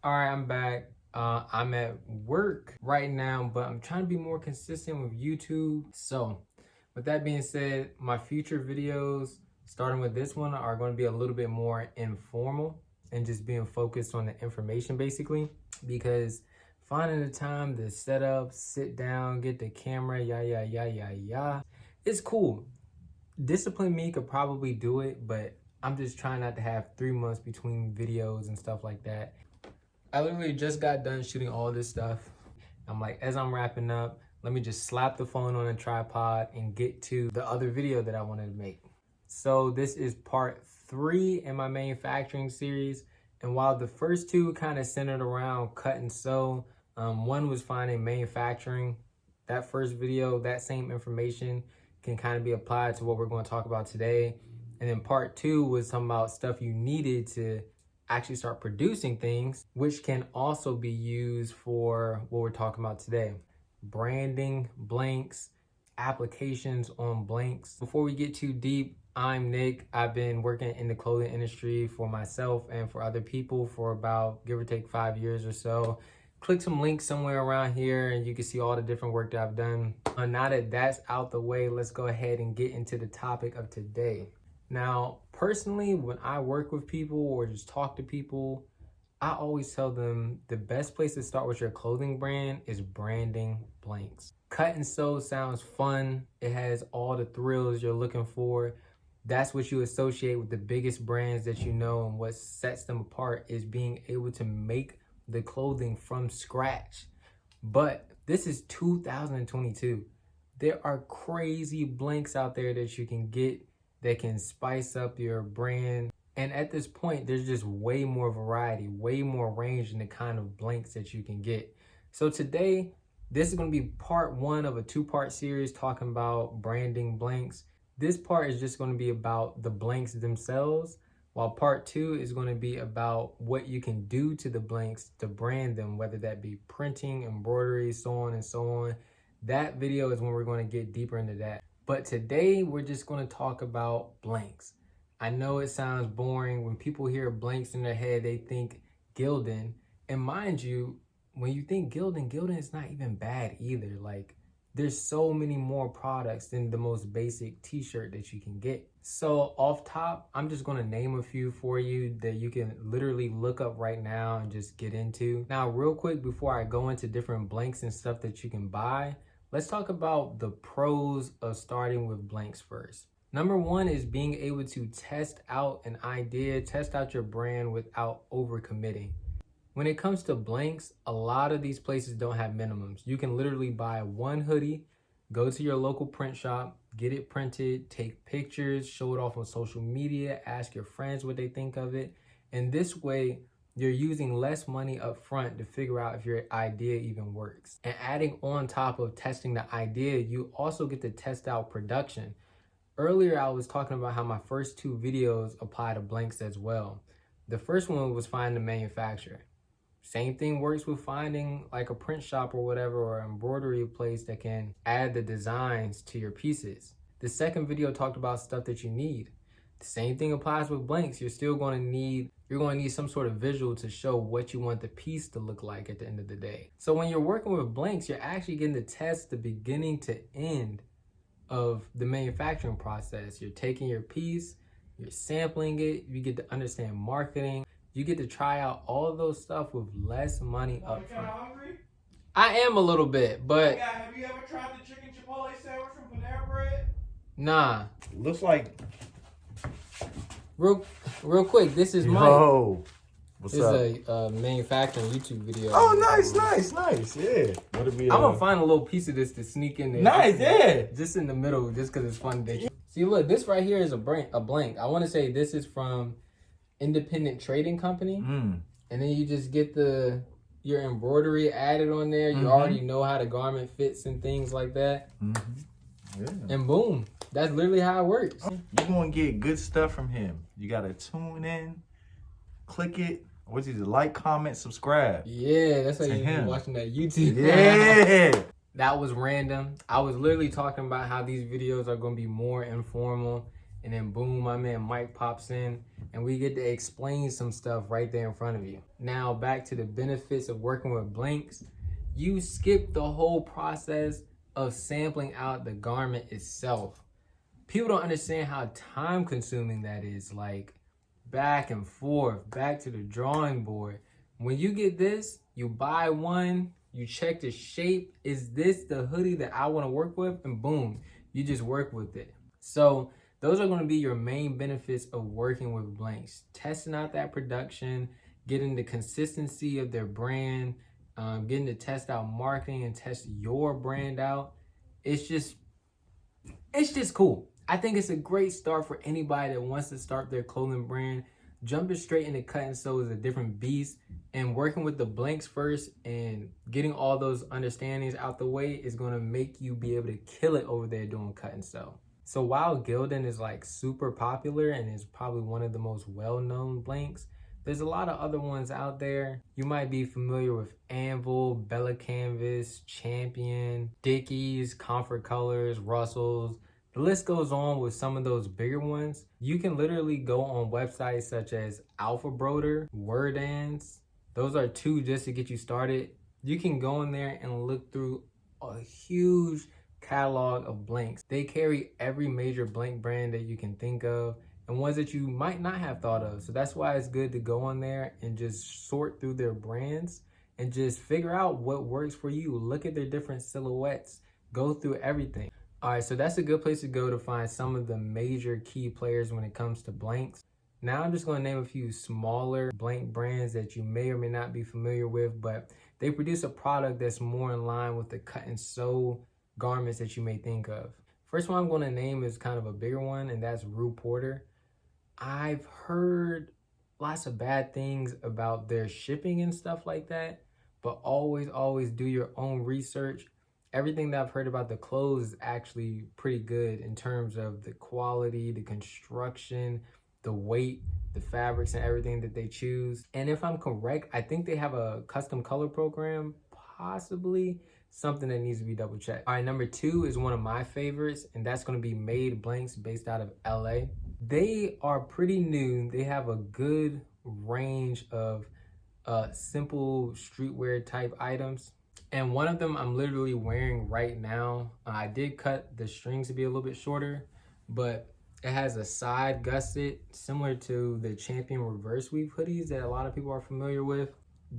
All right, I'm back. I'm at work right now, but I'm trying to be more consistent with YouTube. So, with that being said, my future videos, starting with this one, are going to be a little bit more informal and just being focused on the information basically. Because finding the time to set up, sit down, get the camera, it's cool. Discipline me could probably do it, but I'm just trying not to have 3 months between videos and stuff like that. I literally just got done shooting all this stuff. I'm like, as I'm wrapping up, let me just slap the phone on a tripod and get to the other video that I wanted to make. So this is part 3 in my manufacturing series. And while the first 2 kind of centered around cut and sew, one was finding manufacturing. That first video, that same information can kind of be applied to what we're going to talk about today. And then part 2 was talking about stuff you needed to actually start producing things, which can also be used for what we're talking about today. Branding, blanks, applications on blanks. Before we get too deep, I'm Nick. I've been working in the clothing industry for myself and for other people for about, give or take, 5 years or so. Click some links somewhere around here and you can see all the different work that I've done. Now that that's out the way, let's go ahead and get into the topic of today. Now, personally, when I work with people or just talk to people, I always tell them the best place to start with your clothing brand is branding blanks. Cut and sew sounds fun. It has all the thrills you're looking for. That's what you associate with the biggest brands that you know, and what sets them apart is being able to make the clothing from scratch. But this is 2022. There are crazy blanks out there that you can get that can spice up your brand. And at this point, there's just way more variety, way more range in the kind of blanks that you can get. So today, this is going to be part 1 of a 2-part series talking about branding blanks. This part is just going to be about the blanks themselves, while part 2 is going to be about what you can do to the blanks to brand them, whether that be printing, embroidery, so on and so on. That video is when we're going to get deeper into that. But today, we're just going to talk about blanks. I know it sounds boring. When people hear blanks in their head, they think gilding. And mind you, when you think gilding is not even bad either. Like, there's so many more products than the most basic t-shirt that you can get. So off top, I'm just going to name a few for you that you can literally look up right now and just get into. Now, real quick, before I go into different blanks and stuff that you can buy, let's talk about the pros of starting with blanks first. Number 1 is being able to test out an idea, test out your brand without overcommitting. When it comes to blanks, a lot of these places don't have minimums. You can literally buy 1 hoodie, go to your local print shop, get it printed, take pictures, show it off on social media, ask your friends what they think of it. And this way, you're using less money up front to figure out if your idea even works. And adding on top of testing the idea, you also get to test out production. Earlier, I was talking about how my first 2 videos apply to blanks as well. The first one was finding the manufacturer. Same thing works with finding like a print shop or whatever, or an embroidery place that can add the designs to your pieces. The second video talked about stuff that you need. The same thing applies with blanks. You're going to need some sort of visual to show what you want the piece to look like at the end of the day. So when you're working with blanks, you're actually getting to test the beginning to end of the manufacturing process. You're taking your piece, you're sampling it, you get to understand marketing, you get to try out all of those stuff with less money up front. Hungry? I am a little bit, but Have you ever tried the chicken chipotle sandwich from Panera Bread? nah. Looks like Real quick, this is Mike. Yo, what's This up? is a manufacturing YouTube video. Oh, nice. Yeah. What it be? I'm gonna find a little piece of this to sneak in there. Nice, yeah. Just in the middle, just because it's fun. See, look, this right here is a blank. I want to say this is from Independent Trading Company, and then you just get your embroidery added on there. You already know how the garment fits and things like that. Yeah. And boom, that's literally how it works. You're gonna get good stuff from him. You gotta tune in, click it. What's it? Like, comment, subscribe. Yeah, that's how you be watching that YouTube. Yeah. That was random. I was literally talking about how these videos are going to be more informal and then boom, my man Mike pops in and we get to explain some stuff right there in front of you. Now back to the benefits of working with blanks. You skip the whole process of sampling out the garment itself. People don't understand how time consuming that is, like back and forth, back to the drawing board. When you get this, you buy one, you check the shape. Is this the hoodie that I want to work with? And boom, you just work with it. So those are going to be your main benefits of working with blanks. Testing out that production, getting the consistency of their brand, getting to test out marketing and test your brand out. It's just cool. I think it's a great start for anybody that wants to start their clothing brand. Jumping straight into cut and sew is a different beast, and working with the blanks first and getting all those understandings out the way is going to make you be able to kill it over there doing cut and sew. So while Gildan is like super popular and is probably one of the most well-known blanks, there's a lot of other ones out there. You might be familiar with Anvil, Bella Canvas, Champion, Dickies, Comfort Colors, Russells. The list goes on with some of those bigger ones. You can literally go on websites such as Alpha Broder, Wordance. Those are two just to get you started. You can go in there and look through a huge catalog of blanks. They carry every major blank brand that you can think of and ones that you might not have thought of. So that's why it's good to go on there and just sort through their brands and just figure out what works for you. Look at their different silhouettes. Go through everything. All right, so that's a good place to go to find some of the major key players when it comes to blanks. Now I'm just going to name a few smaller blank brands that you may or may not be familiar with, but they produce a product that's more in line with the cut and sew garments that you may think of. First one I'm going to name is kind of a bigger one, and that's Rue Porter. I've heard lots of bad things about their shipping and stuff like that, but always do your own research. Everything that I've heard about the clothes is actually pretty good in terms of the quality, the construction, the weight, the fabrics, and everything that they choose. And if I'm correct, I think they have a custom color program, possibly something that needs to be double checked. All right, number 2 is one of my favorites, and that's going to be Made Blanks, based out of LA. They are pretty new. They have a good range of simple streetwear type items. And one of them I'm literally wearing right now. I did cut the strings to be a little bit shorter, but it has a side gusset similar to the Champion reverse weave hoodies that a lot of people are familiar with.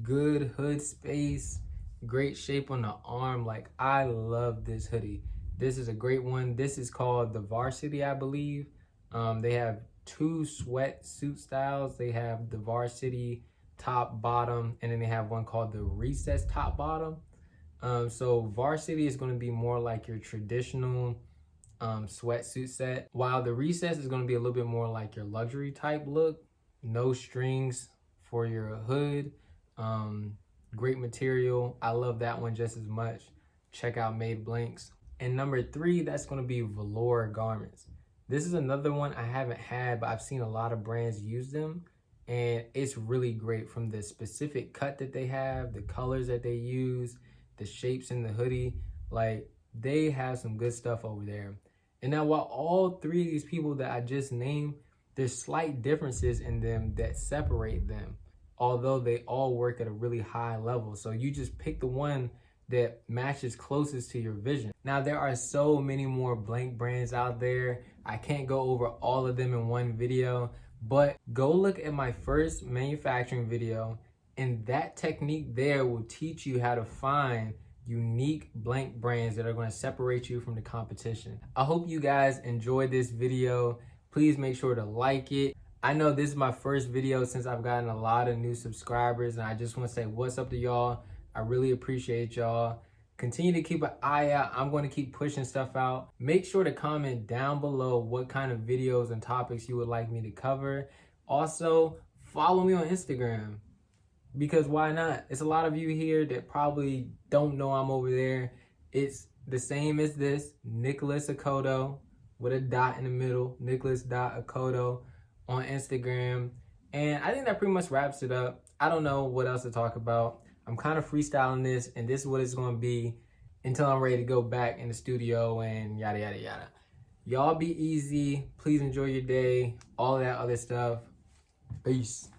Good hood space, great shape on the arm. Like, I love this hoodie. This is a great one. This is called the Varsity, I believe. They have 2 sweatsuit styles. They have the Varsity top bottom, and then they have one called the Recess top bottom. So Varsity is going to be more like your traditional sweatsuit set, while the Recess is going to be a little bit more like your luxury type look. No strings for your hood. Great material. I love that one just as much. Check out Made Blanks. And number 3, that's going to be velour garments. This is another one I haven't had, but I've seen a lot of brands use them, and it's really great from the specific cut that they have, the colors that they use, the shapes in the hoodie. Like, they have some good stuff over there. And now, while all 3 of these people that I just named, there's slight differences in them that separate them, although they all work at a really high level. So you just pick the one that matches closest to your vision. Now, there are so many more blank brands out there. I can't go over all of them in one video, but go look at my first manufacturing video, and that technique there will teach you how to find unique blank brands that are going to separate you from the competition. I hope you guys enjoyed this video. Please make sure to like it. I know this is my first video since I've gotten a lot of new subscribers, and I just want to say what's up to y'all. I really appreciate y'all. Continue to keep an eye out. I'm going to keep pushing stuff out. Make sure to comment down below what kind of videos and topics you would like me to cover. Also, follow me on Instagram, because why not? It's a lot of you here that probably don't know I'm over there. It's the same as this, Nicholas Akoto, with a dot in the middle, Nicholas.Akoto on Instagram. And I think that pretty much wraps it up. I don't know what else to talk about. I'm kind of freestyling this, and this is what it's going to be until I'm ready to go back in the studio and yada, yada, yada. Y'all be easy. Please enjoy your day. All that other stuff. Peace.